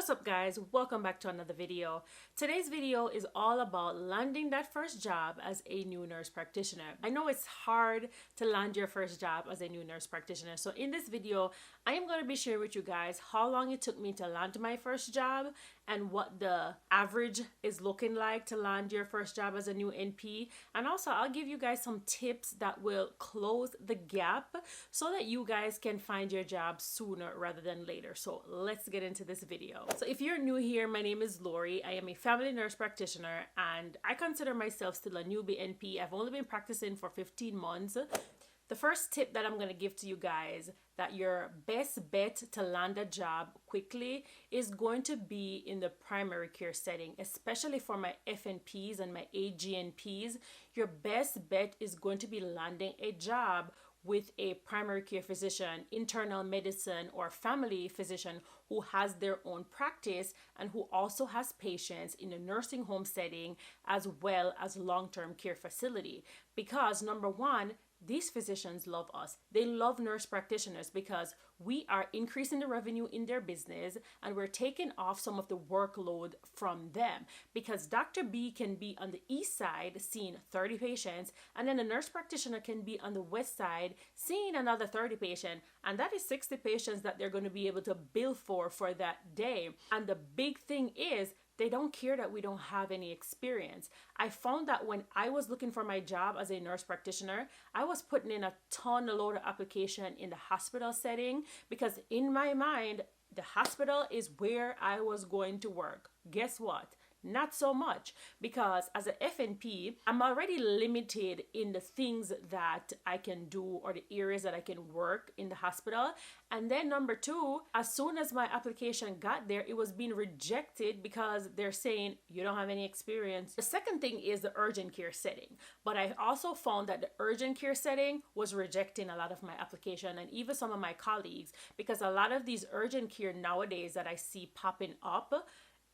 What's up guys, welcome back to another video. Today's video is all about landing that first job as a new nurse practitioner. I know it's hard to land your first job as a new nurse practitioner, so in this video I am going to be sharing with you guys how long it took me to land my first job and what the average is looking like to land your first job as a new NP, and also I'll give you guys some tips that will close the gap so that you guys can find your job sooner rather than later. So let's get into this video. So if you're new here, my name is Laurie. I am a family nurse practitioner and I consider myself still a newbie NP. I've only been practicing for 15 months. The first tip that I'm going to give to you guys, that your best bet to land a job quickly is going to be in the primary care setting, especially for my FNPs and my AGNPs. Your best bet is going to be landing a job with a primary care physician, internal medicine, or family physician who has their own practice and who also has patients in a nursing home setting as well as long-term care facility. Because number one, these physicians love us. They love nurse practitioners because we are increasing the revenue in their business and we're taking off some of the workload from them. Because Dr. B can be on the east side seeing 30 patients, and then a nurse practitioner can be on the west side seeing another 30 patients, and that is 60 patients that they're going to be able to bill for that day. And the big thing is, they don't care that we don't have any experience. I found that when I was looking for my job as a nurse practitioner, I was putting in a load of application in the hospital setting because in my mind, the hospital is where I was going to work. Guess what? Not so much, because as a FNP, I'm already limited in the things that I can do or the areas that I can work in the hospital. And then number two, as soon as my application got there, it was being rejected because they're saying you don't have any experience. The second thing is the urgent care setting. But I also found that the urgent care setting was rejecting a lot of my application and even some of my colleagues, because a lot of these urgent care nowadays that I see popping up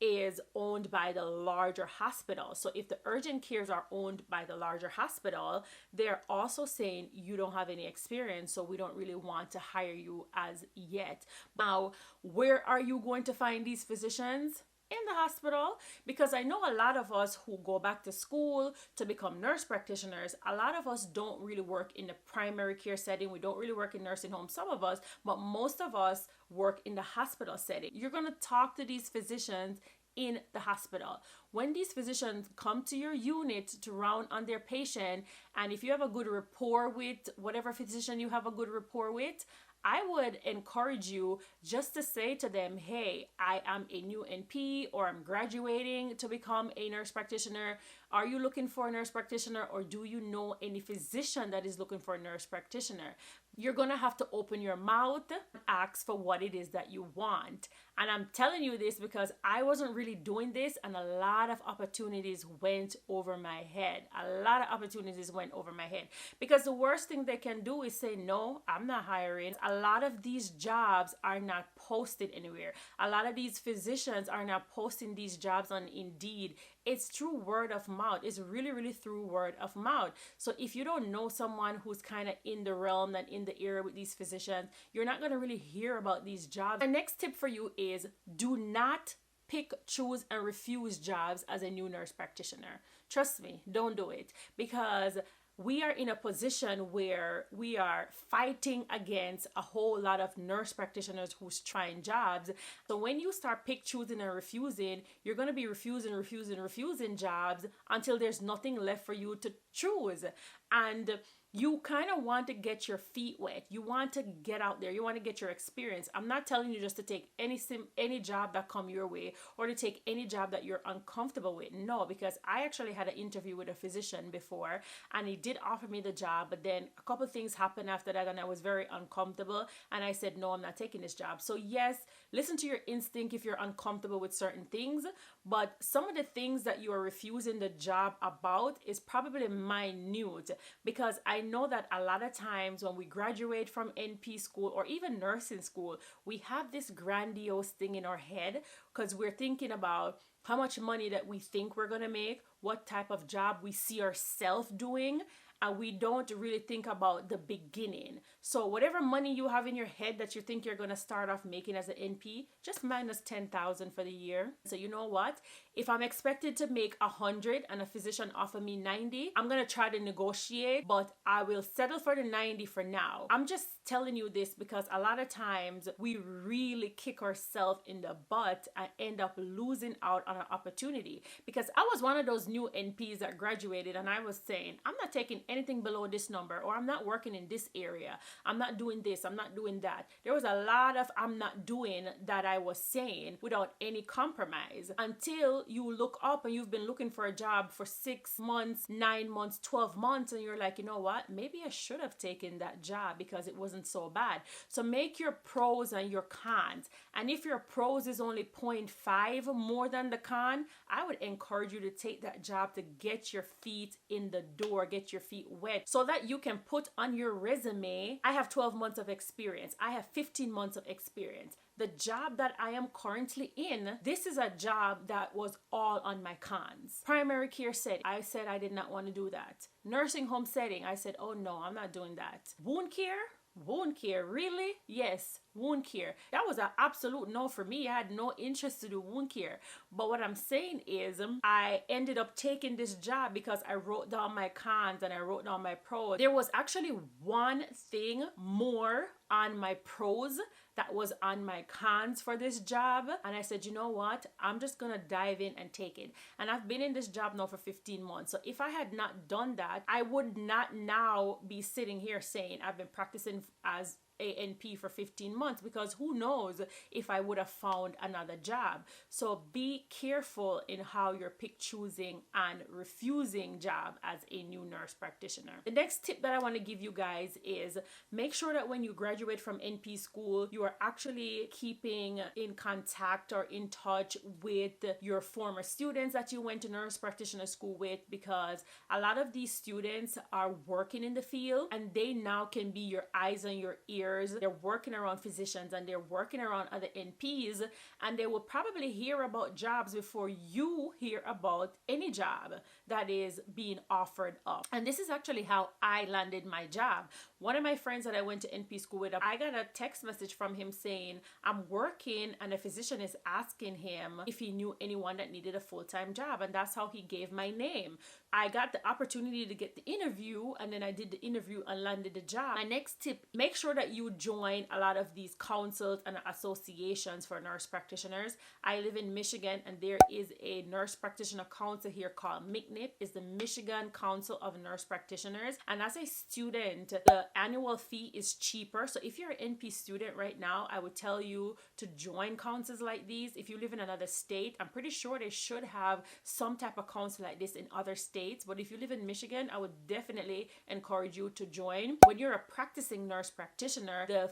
is owned by the larger hospital. So if the urgent cares are owned by the larger hospital, they're also saying you don't have any experience, so we don't really want to hire you as yet. Now, where are you going to find these physicians? In the hospital, because I know a lot of us who go back to school to become nurse practitioners, a lot of us don't really work in the primary care setting. We don't really work in nursing homes, some of us, but most of us work in the hospital setting. You're going to talk to these physicians in the hospital. When these physicians come to your unit to round on their patient, and if you have a good rapport with whatever physician you have a good rapport with, I would encourage you just to say to them, hey, I am a new NP, or I'm graduating to become a nurse practitioner. Are you looking for a nurse practitioner, or do you know any physician that is looking for a nurse practitioner? You're going to have to open your mouth and ask for what it is that you want. And I'm telling you this because I wasn't really doing this, and a lot of opportunities went over my head. A lot of opportunities went over my head because the worst thing they can do is say, no, I'm not hiring. A lot of these jobs are not posted anywhere. A lot of these physicians are not posting these jobs on Indeed. It's through word of mouth. It's really through word of mouth. So if you don't know someone who's kind of in the realm and in the area with these physicians, you're not going to really hear about these jobs. My next tip for you is do not pick, choose, and refuse jobs as a new nurse practitioner. Trust me, don't do it, because we are in a position where we are fighting against a whole lot of nurse practitioners who's trying jobs. So when you start pick, choosing, and refusing, you're going to be refusing jobs until there's nothing left for you to choose. And you kind of want to get your feet wet. You want to get out there. You want to get your experience. I'm not telling you just to take any job that come your way or to take any job that you're uncomfortable with. No, because I actually had an interview with a physician before and he did offer me the job, but then a couple of things happened after that and I was very uncomfortable and I said, no, I'm not taking this job. So yes, listen to your instinct if you're uncomfortable with certain things, but some of the things that you are refusing the job about is probably minute, because I know that a lot of times when we graduate from NP school or even nursing school, we have this grandiose thing in our head because we're thinking about how much money that we think we're going to make, what type of job we see ourselves doing, and we don't really think about the beginning. So whatever money you have in your head that you think you're going to start off making as an NP, just minus 10,000 for the year. So you know what? If I'm expected to make 100 and a physician offer me 90, I'm going to try to negotiate, but I will settle for the 90 for now. I'm just telling you this because a lot of times we really kick ourselves in the butt and end up losing out on an opportunity. Because I was one of those new NPs that graduated and I was saying, I'm not taking anything below this number, or I'm not working in this area. I'm not doing this. I'm not doing that. There was a lot of I'm not doing that I was saying without any compromise, until you look up and you've been looking for a job for 6 months, 9 months, 12 months, and you're like, you know what? Maybe I should have taken that job because it wasn't so bad. So make your pros and your cons. And if your pros is only 0.5 more than the con, I would encourage you to take that job to get your feet in the door, get your feet wet, so that you can put on your resume, I have 12 months of experience. I have 15 months of experience. The job that I am currently in, this is a job that was all on my cons. Primary care setting, I said I did not want to do that. Nursing home setting, I said, oh no, I'm not doing that. Wound care? Wound care, really? Yes, wound care. That was an absolute no for me. I had no interest to do wound care. But what I'm saying is I ended up taking this job because I wrote down my cons and I wrote down my pros. There was actually one thing more on my pros that was on my cons for this job, and I said, you know what, I'm just gonna dive in and take it. And I've been in this job now for 15 months. So if I had not done that, I would not now be sitting here saying I've been practicing as ANP for 15 months, because who knows if I would have found another job. So be careful in how you're pick choosing and refusing job as a new nurse practitioner. The next tip that I want to give you guys is make sure that when you graduate from NP school, you are actually keeping in contact or in touch with your former students that you went to nurse practitioner school with, because a lot of these students are working in the field and they now can be your eyes and your ears. They're working around physicians and they're working around other NPs, and they will probably hear about jobs before you hear about any job that is being offered up. And this is actually how I landed my job. One of my friends that I went to NP school with, I got a text message from him saying, I'm working, and a physician is asking him if he knew anyone that needed a full-time job, and that's how he gave my name. I got the opportunity to get the interview, and then I did the interview and landed the job. My next tip, make sure that you join a lot of these councils and associations for nurse practitioners. I live in Michigan, and there is a nurse practitioner council here called MCNIP. It's the Michigan Council of Nurse Practitioners. And as a student, the annual fee is cheaper. So if you're an NP student right now, I would tell you to join councils like these. If you live in another state, I'm pretty sure they should have some type of council like this in other states. But if you live in Michigan, I would definitely encourage you to join. When you're a practicing nurse practitioner, the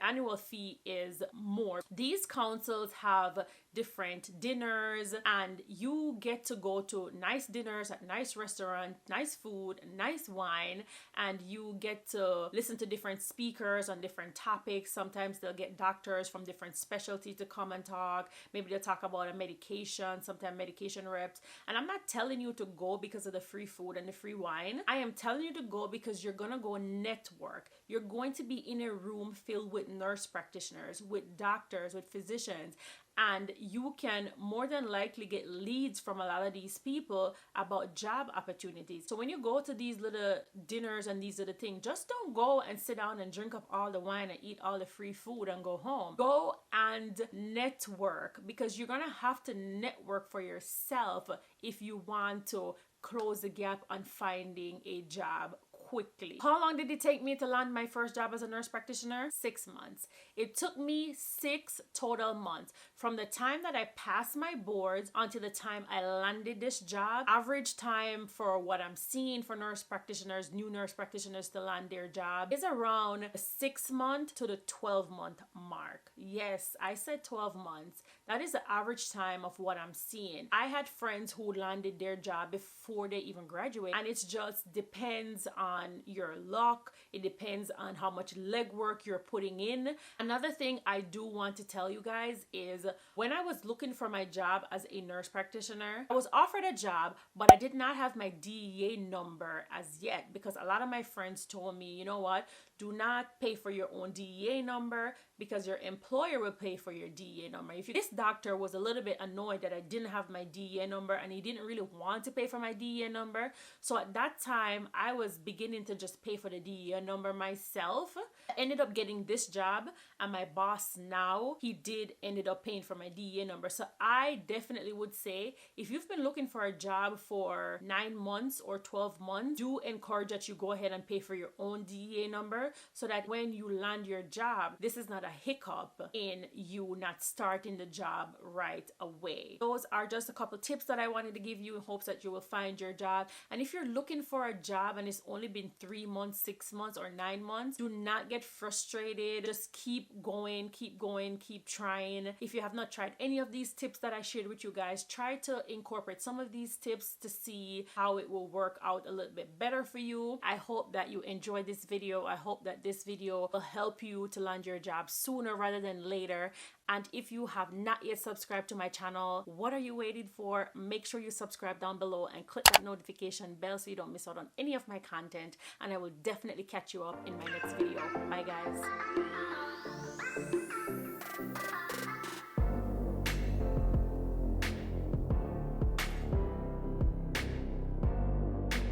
annual fee is more. These councils have different dinners, and you get to go to nice dinners at nice restaurants, nice food, nice wine, and you get to listen to different speakers on different topics. Sometimes they'll get doctors from different specialties to come and talk. Maybe they'll talk about a medication, sometimes medication reps. And I'm not telling you to go because of the free food and the free wine. I am telling you to go because you're gonna go network. You're going to be in a room filled with nurse practitioners, with doctors, with physicians, and you can more than likely get leads from a lot of these people about job opportunities. So when you go to these little dinners and these little things, just don't go and sit down and drink up all the wine and eat all the free food and go home. Go and network, because you're gonna have to network for yourself if you want to close the gap on finding a job quickly. How long did it take me to land my first job as a nurse practitioner? 6 months. It took me 6 total months from the time that I passed my boards until the time I landed this job. Average time for what I'm seeing for nurse practitioners, new nurse practitioners to land their job, is around the 6 month to the 12-month mark. Yes, I said 12 months. That is the average time of what I'm seeing. I had friends who landed their job before they even graduate, and it just depends on your luck. It depends on how much legwork you're putting in. Another thing I do want to tell you guys is when I was looking for my job as a nurse practitioner, I was offered a job, but I did not have my DEA number as yet, because a lot of my friends told me, you know what, do not pay for your own DEA number because your employer will pay for your DEA number. This doctor was a little bit annoyed that I didn't have my DEA number, and he didn't really want to pay for my DEA number. So at that time, I was beginning to just pay for the DEA number myself. I ended up getting this job, and my boss now, he did ended up paying for my DEA number. So I definitely would say, if you've been looking for a job for 9 months or 12 months, do encourage that you go ahead and pay for your own DEA number, so that when you land your job, this is not a hiccup in you not starting the job right away. Those are just a couple tips that I wanted to give you in hopes that you will find your job. And if you're looking for a job and it's only been 3 months, 6 months, or 9 months, do not get frustrated. Just keep going, keep trying. If you have not tried any of these tips that I shared with you guys, try to incorporate some of these tips to see how it will work out a little bit better for you. I hope that you enjoyed this video. I hope that this video will help you to land your job sooner rather than later. And if you have not yet subscribed to my channel, what are you waiting for? Make sure you subscribe down below and click that notification bell so you don't miss out on any of my content. And I will definitely catch you up in my next video. Bye guys.